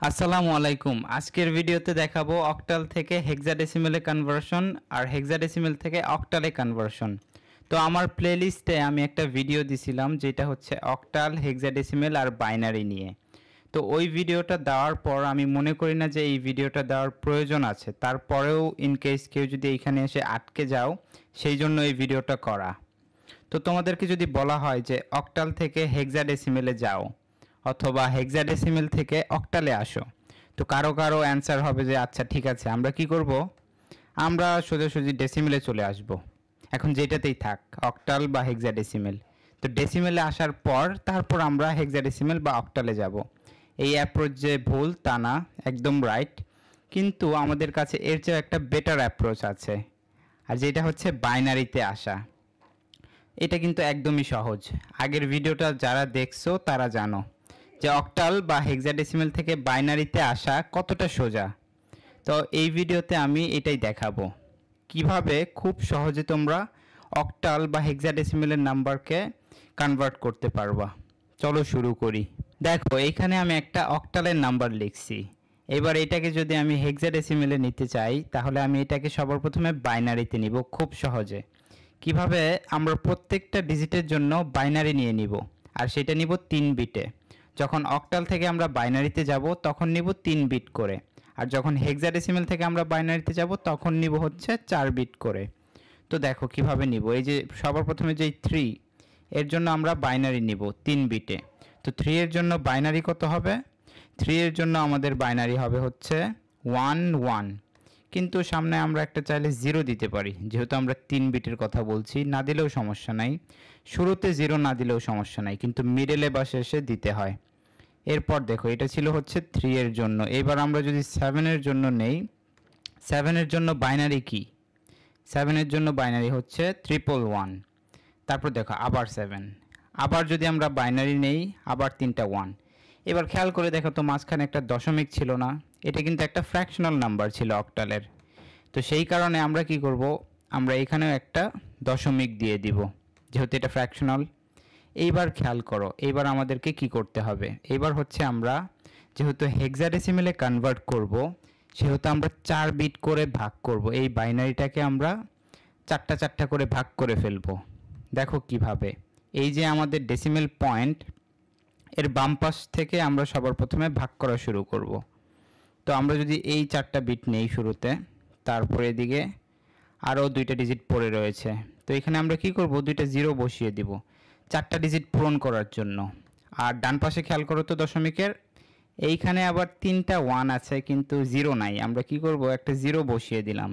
আসসালামু আলাইকুম। আজকের ভিডিওতে দেখাবো অক্টাল থেকে হেক্সাডেসিমেলে কনভার্সন আর হেক্সাডেসিমেল থেকে অক্টালে কনভার্সন। তো আমার প্লেলিস্টে আমি একটা ভিডিও দিছিলাম যেটা হচ্ছে অক্টাল, হেক্সাডেসিমেল আর বাইনারি নিয়ে। তো ওই ভিডিওটা দেওয়ার পর আমি মনে করি না যে এই ভিডিওটা দেওয়ার প্রয়োজন আছে। তারপরেও ইনকেস কেউ যদি এইখানে এসে আটকে যাও, সেই জন্য এই ভিডিওটা করা। তো তোমাদেরকে যদি বলা হয় যে অক্টাল থেকে হেক্সাডেসিমেলে যাও অথবা হেক্সাডেসিমেল থেকে অক্টালে আসো, তো কারো কারো অ্যান্সার হবে যে আচ্ছা ঠিক আছে, আমরা কি করব, আমরা সোজাসুজি ডেসিমেলে চলে আসব। এখন যেটাতেই থাক, অক্টাল বা হেক্সাডেসিমেল। তো ডেসিমেলে আসার পর তারপর আমরা হেক্সাডেসিমেল বা অক্টালে যাব। এই অ্যাপ্রোচ যে ভুল তা না, একদম রাইট। কিন্তু আমাদের কাছে এর চেয়ে একটা বেটার অ্যাপ্রোচ আছে, আর যেটা হচ্ছে বাইনারিতে আসা। এটা কিন্তু একদমই সহজ। আগের ভিডিওটা যারা দেখছো তারা জানো যে অক্টাল বা হেক্সাডেসিমেল থেকে বাইনারিতে আসা কতটা সোজা। তো এই ভিডিওতে আমি এটাই দেখাবো, কিভাবে খুব সহজে তোমরা অক্টাল বা হেক্সাডেসিমেলের নাম্বারকে কনভার্ট করতে পারবা। চলো শুরু করি। দেখো, এইখানে আমি একটা অক্টালের নাম্বার লিখছি। এবার এটাকে যদি আমি হেক্সাডেসিমেলে নিতে চাই, তাহলে আমি এটাকে সবার প্রথমে বাইনারিতে নিব খুব সহজে। কিভাবে, আমরা প্রত্যেকটা ডিজিটের জন্য বাইনারি নিয়ে নিব, আর সেটা নিব 3 বিটে। যখন অক্টাল থেকে আমরা বাইনারিতে যাব তখন নিব 3 বিট করে, আর যখন হেক্সাডেসিমেল থেকে আমরা বাইনারিতে যাব তখন নিব হচ্ছে 4 বিট করে। তো দেখো কিভাবে নিব। এই যে সবার প্রথমে যেই 3, এর জন্য আমরা বাইনারি নিব 3 বিটে। তো 3 এর জন্য বাইনারি কত হবে? 3 এর জন্য আমাদের বাইনারি হবে হচ্ছে 1 1। কিন্তু সামনে আমরা একটা চাইলে 0 দিতে পারি, যেহেতু আমরা 3 বিটের কথা বলছি। না দিলেও সমস্যা নাই, শুরুতে 0 না দিলেও সমস্যা নাই, কিন্তু মিডলে বা শেষে দিতে হয়। এরপর দেখো, এটা ছিল হচ্ছে 3 এর জন্য। এবার আমরা যদি 7 এর জন্য নেই, 7 এর জন্য বাইনারি কি? 7 এর জন্য বাইনারি হচ্ছে 111। তারপর দেখো আবার 7, আবার যদি আমরা বাইনারি নেই, আবার 3টা 1। এবার খেয়াল করে দেখো তো, মাঝখানে একটা দশমিক ছিল না? এটা কিন্তু একটা ফ্র্যাকশনাল নাম্বার ছিল অক্টালের। তো সেই কারণে আমরা কি করব, আমরা এখানেও একটা দশমিক দিয়ে দিব, যেহেতু এটা ফ্র্যাকশনাল। এইবার খেয়াল করো, এইবার আমাদেরকে কি করতে হবে। এইবার হচ্ছে আমরা যেহেতু হেক্সাডেসিমেলে কনভার্ট করব, সেহেতু আমরা 4 বিট করে ভাগ করব। এই বাইনারিটাকে আমরা 4টা 4টা করে ভাগ করে ফেলবো। দেখো কিভাবে। এই যে আমাদের ডেসিমেল পয়েন্ট, এর বাম পাশ থেকে আমরা সবার প্রথমে ভাগ করা শুরু করব। তো আমরা যদি এই 4টা বিট নেই শুরুতে, তারপরে এদিকে আরও 2টা ডিজিট পড়ে রয়েছে। তো এখানে আমরা কি করব, 2টা 0 বসিয়ে দিব 4টা ডিজিট পূরণ করার জন্য। আর ডান পাশে খেয়াল করো তো দশমিকের, এইখানে আবার 3টা 1 আছে কিন্তু 0 নাই। আমরা কি করব, একটা 0 বসিয়ে দিলাম।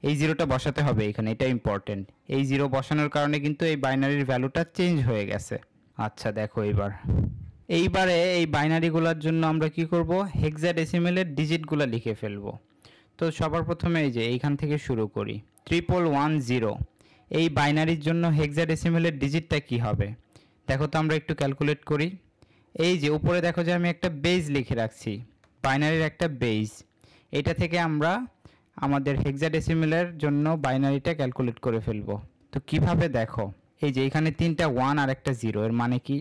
এই 0টা বসাতে হবে এখানে, এটা ইম্পর্টেন্ট। এই 0 বসানোর কারণে কিন্তু এই বাইনারির ভ্যালুটা চেঞ্জ হয়ে গেছে। আচ্ছা দেখো, এইবারে এই বাইনারিগুলোর জন্য আমরা কি করব, হেক্সাডেসিমেলের ডিজিটগুলো লিখে ফেলবো। তো সবার প্রথমে এই যে এইখান থেকে শুরু করি, 1110। এই বাইনারির জন্য হেক্সাডেসিমেলের ডিজিটটা কি হবে দেখো তো, আমরা একটু ক্যালকুলেট করি। এই যে উপরে দেখো যে আমি একটা বেজ লিখে রাখছি, বাইনারির একটা বেজ। এটা থেকে আমরা আমাদের হেক্সাডেসিমেলের জন্য বাইনারিটা ক্যালকুলেট করে ফেলবো। তো কিভাবে দেখো, এই যে এখানে 3টা 1 আর একটা 0, এর মানে কি?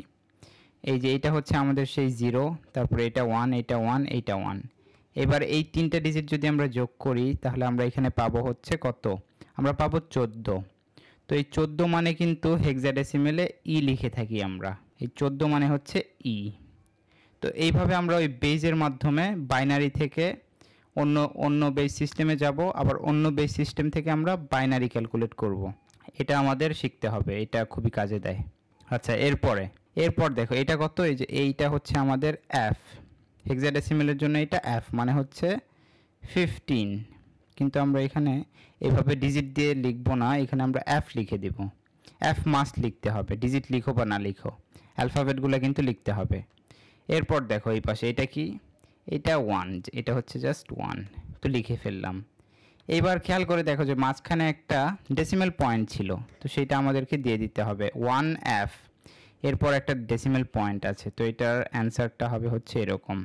এই যে এটা হচ্ছে আমাদের সেই 0, তারপরে এটা 1, এটা 1, এইটা 1। এবার এই 3টা ডিজিট যদি আমরা যোগ করি, তাহলে আমরা এখানে পাবো হচ্ছে কত? আমরা পাবো 14। তো এই 14 মানে কিন্তু হেক্সাডেসিমেলে ই লিখে থাকি আমরা। এই 14 মানে হচ্ছে ই। তো এইভাবে আমরা ওই বেজের মাধ্যমে বাইনারি থেকে অন্য অন্য বেজ সিস্টেমে যাব, আবার অন্য বেজ সিস্টেম থেকে আমরা বাইনারি ক্যালকুলেট করব। এটা আমাদের শিখতে হবে, এটা খুবই কাজে দেয়। আচ্ছা, এরপর দেখো এটা কত, এই যে এইটা হচ্ছে আমাদের এফ। হেক্সাডেসিমেলের জন্য এটা এফ মানে হচ্ছে 15। কিন্তু আমরা এখানে এভাবে ডিজিট দিয়ে লিখবো না, এখানে আমরা এফ লিখে দিব। এফ মাস্ট লিখতে হবে, ডিজিট লিখো বা না লিখো, অ্যালফাবেটগুলো কিন্তু লিখতে হবে। এরপর দেখো এই পাশে এটা কি, এটা 1, এটা হচ্ছে জাস্ট 1। তো লিখে ফেললাম। এইবার খেয়াল করে দেখো যে মাঝখানে একটা ডেসিমেল পয়েন্ট ছিল, তো সেটা আমাদেরকে দিয়ে দিতে হবে 1f। এরপর একটা ডেসিমেল পয়েন্ট আছে, তো এটার অ্যান্সারটা হবে হচ্ছে এরকম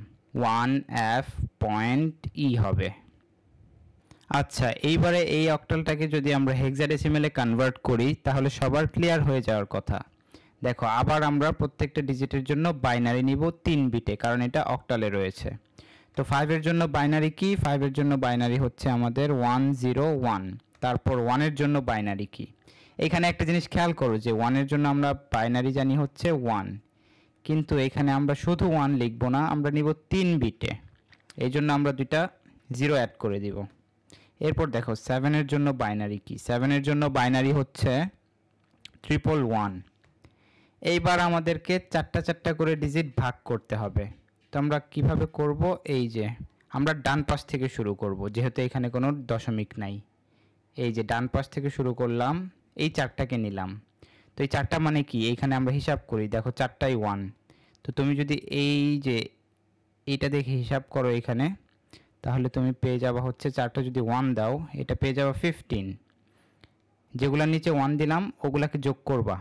1f পয়েন্ট ই হবে। আচ্ছা, এইবারে এই অক্টালটাকে যদি আমরা হেক্সাডেসিমেলে কনভার্ট করি, তাহলে সবার ক্লিয়ার হয়ে যাওয়ার কথা। দেখো আবার আমরা প্রত্যেকটা ডিজিটের জন্য বাইনারি নিব 3 বিটে, কারণ এটা অক্টালে রয়েছে। তো 5 এর জন্য বাইনারি কি? 5 এর জন্য বাইনারি হচ্ছে আমাদের 101। তারপর 1 এর জন্য বাইনারি কি? এখানে একটা জিনিস খেয়াল করো যে 1 এর জন্য আমরা বাইনারি জানি হচ্ছে 1, কিন্তু এখানে আমরা শুধু 1 লিখব না, আমরা নিব 3 বিটে। এই জন্য আমরা দুইটা 0 অ্যাড করে দিব। এরপর দেখো 7 এর জন্য বাইনারি কি? 7 এর জন্য বাইনারি হচ্ছে 111। এইবার আমাদেরকে চারটা চারটা করে ডিজিট ভাগ করতে হবে। তো আমরা কিভাবে করব? এই যে আমরা ডান পাশ থেকে শুরু করব, যেহেতু এখানে কোনো দশমিক নাই। এই যে ডান পাশ থেকে শুরু করলাম, এই চারটাকে নিলাম। তো এই চারটা মানে কি? এইখানে আমরা হিসাব করি, দেখো চারটাই 1। তো তুমি যদি এই যে এইটা দেখে হিসাব করো এখানে, তাহলে তুমি পেয়ে যাবা হচ্ছে চারটা যদি 1 দাও, এটা পেয়ে যাবা 15। যেগুলোর নিচে 1 দিলাম ওগুলাকে যোগ করবা,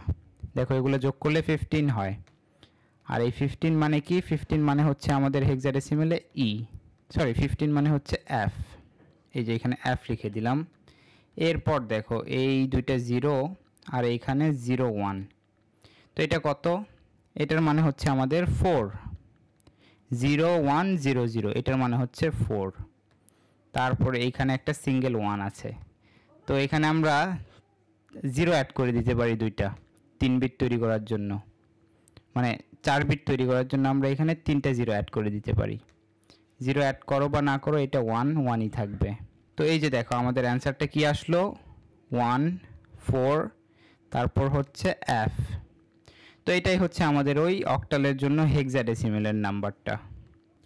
দেখো এগুলো যোগ করলে 15 হয়। আর এই 15 মানে কি? 15 মানে হচ্ছে আমাদের হেক্সাডেসিমেলে সরি 15 মানে হচ্ছে F। এই যে এখানে F লিখে দিলাম। এরপর দেখো এই দুইটা 0 আর এইখানে 01। তো এটা কত? এটার মানে হচ্ছে আমাদের 4। 0100, এটার মানে হচ্ছে 4। তারপরে এইখানে একটা সিঙ্গেল 1 আছে, তো এখানে আমরা 0 অ্যাড করে দিতে পারি দুইটা, 3 বিট তৈরি করার জন্য, মানে 4 বিট তৈরি করার জন্য আমরা এখানে 3টা 0 অ্যাড করে দিতে পারি। 0 অ্যাড করো বা না করো, এটা 1ই থাকবে। তো এই যে দেখো আমাদের অ্যান্সারটা কি আসলো? 1 4, তারপর হচ্ছে F। তো এটাই হচ্ছে আমাদের ওই অক্টালের জন্য হেক্সাডেসিমেলের নাম্বারটা।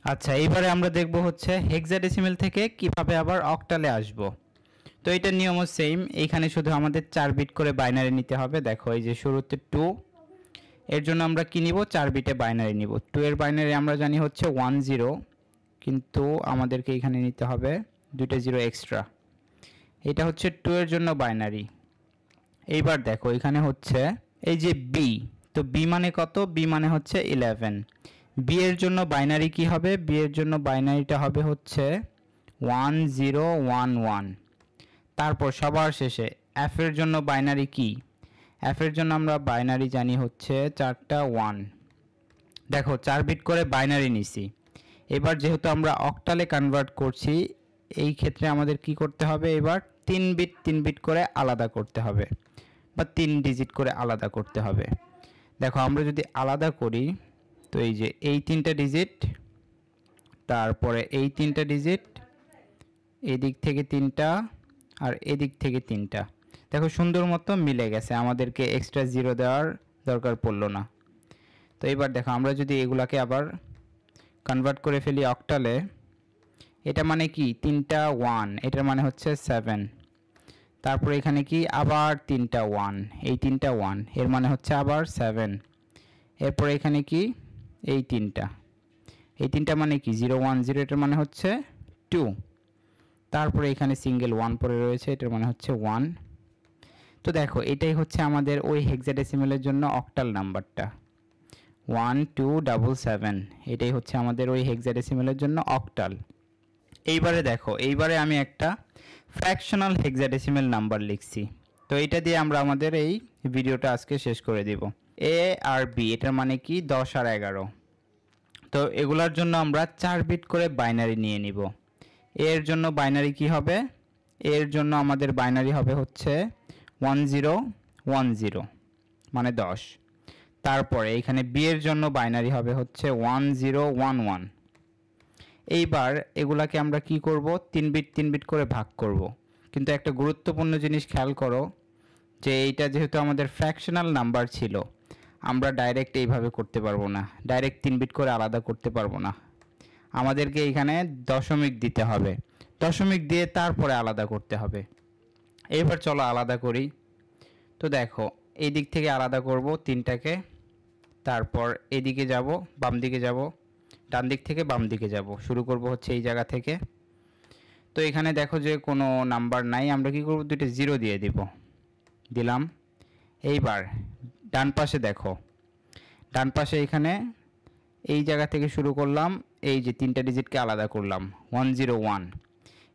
আচ্ছা, এইবারে আমরা দেখব হচ্ছে হেক্সাডেসিমেল থেকে কিভাবে আবার অক্টালে আসব। তো এটার নিয়মও সেম, এইখানে শুধু আমাদের 4 বিট করে বাইনারি নিতে হবে। দেখো এই যে শুরুতে 2, এর জন্য আমরা কি নিব? 4 বিটে বাইনারি নিব। 2 এর বাইনারি আমরা জানি হচ্ছে 10, কিন্তু আমাদেরকে এখানে নিতে হবে দুইটা 0 এক্সট্রা। এটা হচ্ছে 2 এর জন্য বাইনারি। এইবার দেখো এখানে হচ্ছে এই যে B, তো B মানে কত? B মানে হচ্ছে 11। B এর জন্য বাইনারি কি হবে? B এর জন্য বাইনারিটা হবে হচ্ছে 1011। তারপর সবার শেষে F এর জন্য বাইনারি কি? F এর জন্য আমরা বাইনারি জানি হচ্ছে 4টা 1। দেখো 4 বিট করে বাইনারি নিছি। এবার যেহেতু আমরা অক্টালে কনভার্ট করছি, এই ক্ষেত্রে আমাদের কি করতে হবে? এবার 3 বিট করে আলাদা করতে হবে, বা 3 ডিজিট করে আলাদা করতে হবে। দেখো আমরা যদি আলাদা করি, তো এই যে এই 3টা ডিজিট, তারপরে এই 3টা ডিজিট, এদিক থেকে 3টা আর এদিক থেকে 3টা, দেখো সুন্দর মতো মিলে গেছে, আমাদেরকে এক্সট্রা 0 দেওয়ার দরকার পড়লো না। তো এবার দেখো আমরা যদি এগুলাকে আবার কনভার্ট করে ফেলি অক্টালে, এটা মানে কি? 3টা 1, এটার মানে হচ্ছে 7। তারপর এখানে কি? আবার 3টা 1, এই 3টা 1, এর মানে হচ্ছে আবার 7। এরপর এখানে কি? এই 3টা, এই 3টা মানে কি? 010, এটার মানে হচ্ছে 2। তারপরে এখানে সিঙ্গেল 1 পড়ে রয়েছে, এটার মানে হচ্ছে 1। তো দেখো এটাই হচ্ছে আমাদের ওই হেক্সাডেসিমেলের জন্য অক্টাল নাম্বারটা 1277। এটাই হচ্ছে আমাদের ওই হেক্সাডেসিমেলের জন্য অক্টাল। এইবারে দেখো, এইবারে আমি একটা ফ্র্যাকশনাল হেক্সাডেসিমেল নাম্বার লিখছি। তো এটা দিয়ে আমরা আমাদের এই ভিডিওটা আজকে শেষ করে দিব। A আর B, এটার মানে কি? 10 আর 11। তো এগুলার জন্য আমরা 4 বিট করে বাইনারি নিয়ে নিব। এর জন্য বাইনারি কি হবে? এর জন্য আমাদের বাইনারি হবে হচ্ছে 1010, মানে 10। তারপরে এখানে B এর জন্য বাইনারি হবে হচ্ছে 1011। এইবার এগুলাকে আমরা কি করব? 3 বিট করে ভাগ করব। কিন্তু একটা গুরুত্বপূর্ণ জিনিস খেয়াল করো, যে এইটা যেহেতু আমাদের ফ্র্যাকশনাল নাম্বার ছিল, আমরা ডাইরেক্ট এইভাবে করতে পারবো না, ডাইরেক্ট 3 বিট করে আলাদা করতে পারবো না। আমাদেরকে এখানে দশমিক দিতে হবে, দশমিক দিয়ে তারপরে আলাদা করতে হবে। এবার চলো আলাদা করি। তো দেখো এই দিক থেকে আলাদা করব 3টাকে, তারপর এদিকে যাব, বাম দিকে যাব, ডান দিক থেকে বাম দিকে যাব, শুরু করব হচ্ছে এই জায়গা থেকে। তো এখানে দেখো যে কোনো নাম্বার নাই, আমরা কি করব? দুইটা 0 দিয়ে দিব, দিলাম। এইবার ডান পাশে দেখো, ডান পাশে এখানে এই জায়গা থেকে শুরু করলাম, এই যে 3টা ডিজিটকে আলাদা করলাম 101।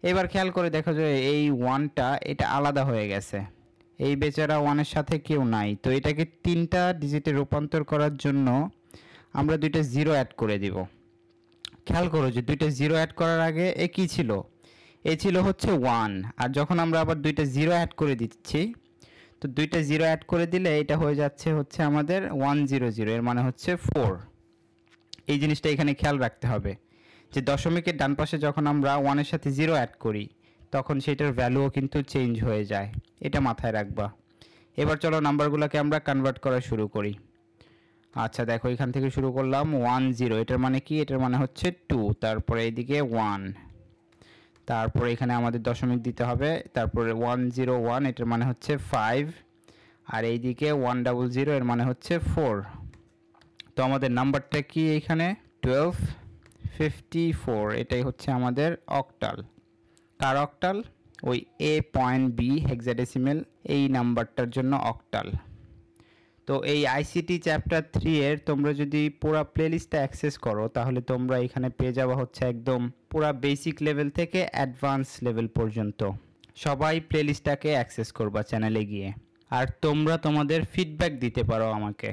এবার খেয়াল করে দেখো যে এই 1টা এটা আলাদা হয়ে গেছে, এই বেচারা 1-এর সাথে কেউ নাই। তো এটাকে 3টা ডিজিটে রূপান্তর করার জন্য আমরা দুইটা 0 অ্যাড করে দিব। খেয়াল করো যে দুইটা জিরো অ্যাড করার আগে এ কি ছিল, এ ছিল হচ্ছে 1, আর যখন আমরা আবার দুইটা জিরো অ্যাড করে দিচ্ছি, তো দুইটা জিরো অ্যাড করে দিলে এটা হয়ে যাচ্ছে হচ্ছে আমাদের 100, এর মানে হচ্ছে 4। এই জিনিসটা এখানে খেয়াল রাখতে হবে যে দশমিকের ডান পাশে যখন আমরা 1 এর সাথে 0 অ্যাড করি তখন সেটার ভ্যালুও কিন্তু চেঞ্জ হয়ে যায়, এটা মাথায় রাখবা। এবার চলো নাম্বারগুলোকে আমরা কনভার্ট করা শুরু করি। আচ্ছা দেখো এখান থেকে শুরু করলাম 10, এটার মানে কি, এটার মানে হচ্ছে 2, তারপরে এইদিকে 1, তারপরে এখানে আমাদের দশমিক দিতে হবে, তারপরে 101 এটার মানে হচ্ছে 5, আর এইদিকে 100 এর মানে হচ্ছে 4। তো আমাদের নাম্বারটা কি এখানে 1254, এটাই হচ্ছে আমাদের অক্টাল। কার অক্টাল? ওই A.B হেক্সাডেসিমেল এই নাম্বারটার জন্য অক্টাল। তো এই আইসিটি চ্যাপ্টার 3 এর তোমরা যদি পুরো প্লেলিস্টটা অ্যাক্সেস করো তাহলে তোমরা এখানে পেয়ে যাবে হচ্ছে একদম পুরো বেসিক লেভেল থেকে অ্যাডভান্স লেভেল পর্যন্ত। সবাই প্লেলিস্টটাকে অ্যাক্সেস করবা চ্যানেলে গিয়ে, আর তোমরা তোমাদের ফিডব্যাক দিতে পারো আমাকে।